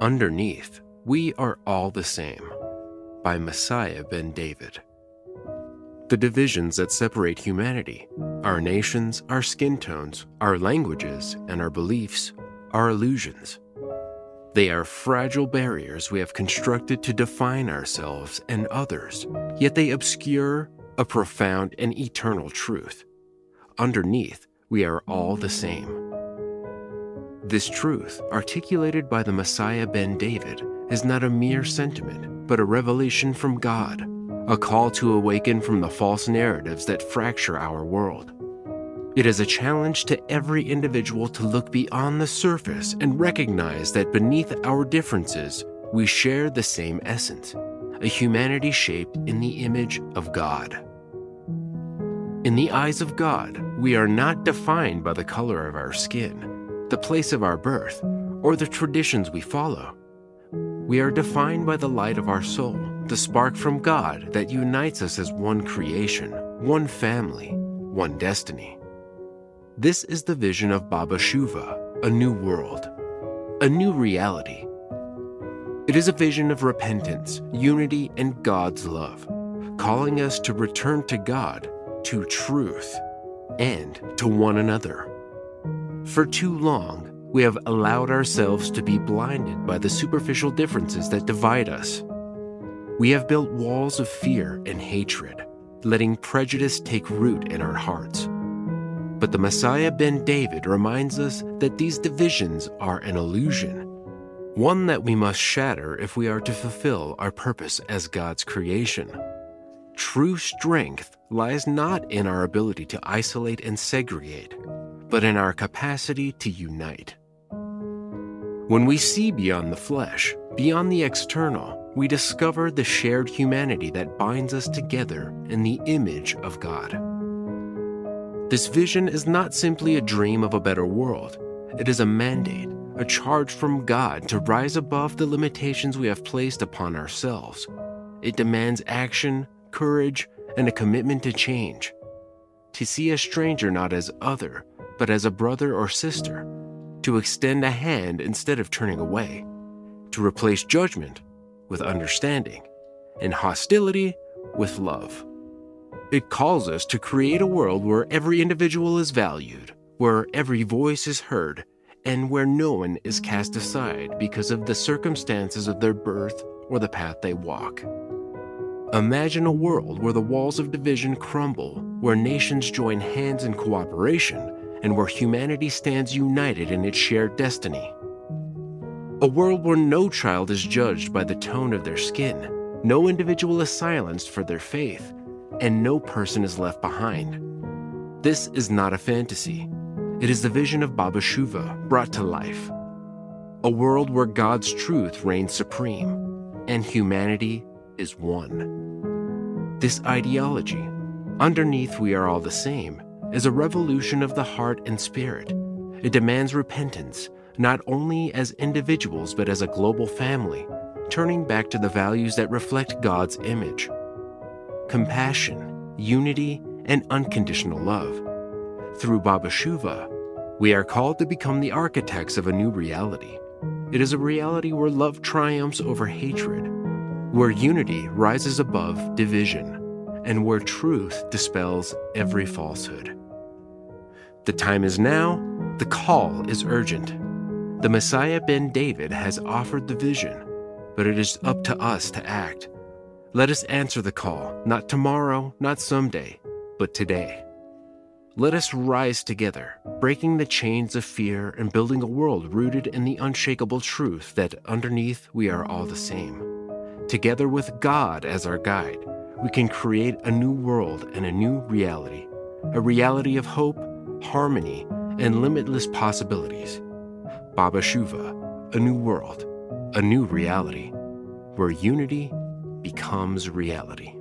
Underneath, we are all the same, by Messiah ben David. The divisions that separate humanity, our nations, our skin tones, our languages, and our beliefs, are illusions. They are fragile barriers we have constructed to define ourselves and others, yet they obscure a profound and eternal truth. Underneath, we are all the same. This truth, articulated by the Messiah ben David, is not a mere sentiment, but a revelation from God, a call to awaken from the false narratives that fracture our world. It is a challenge to every individual to look beyond the surface and recognize that beneath our differences, we share the same essence, a humanity shaped in the image of God. In the eyes of God, we are not defined by the color of our skin, the place of our birth, or the traditions we follow. We are defined by the light of our soul, the spark from God that unites us as one creation, one family, one destiny. This is the vision of BABASHUVA, a new world, a new reality. It is a vision of repentance, unity, and God's love, calling us to return to God, to truth, and to one another. For too long, we have allowed ourselves to be blinded by the superficial differences that divide us. We have built walls of fear and hatred, letting prejudice take root in our hearts. But the Messiah ben David reminds us that these divisions are an illusion, one that we must shatter if we are to fulfill our purpose as God's creation. True strength lies not in our ability to isolate and segregate, but in our capacity to unite. When we see beyond the flesh, beyond the external, we discover the shared humanity that binds us together in the image of God. This vision is not simply a dream of a better world. It is a mandate, a charge from God to rise above the limitations we have placed upon ourselves. It demands action, courage, and a commitment to change. To see a stranger not as other, but as a brother or sister. To extend a hand instead of turning away. To replace judgment with understanding, and hostility with love. It calls us to create a world where every individual is valued, where every voice is heard, and where no one is cast aside because of the circumstances of their birth or the path they walk. Imagine a world where the walls of division crumble, where nations join hands in cooperation, and where humanity stands united in its shared destiny. A world where no child is judged by the tone of their skin, no individual is silenced for their faith, and no person is left behind. This is not a fantasy. It is the vision of BABASHUVA brought to life. A world where God's truth reigns supreme, and humanity is one. This ideology, underneath we are all the same, is a revolution of the heart and spirit. It demands repentance, not only as individuals but as a global family, turning back to the values that reflect God's image. Compassion, unity, and unconditional love. Through BABASHUVA, we are called to become the architects of a new reality. It is a reality where love triumphs over hatred, where unity rises above division, and where truth dispels every falsehood. The time is now, the call is urgent. The Messiah ben David has offered the vision, but it is up to us to act. Let us answer the call, not tomorrow, not someday, but today. Let us rise together, breaking the chains of fear and building a world rooted in the unshakable truth that underneath we are all the same. Together with God as our guide, we can create a new world and a new reality, a reality of hope, harmony, and limitless possibilities. BABASHUVA, a new world, a new reality, where unity becomes reality.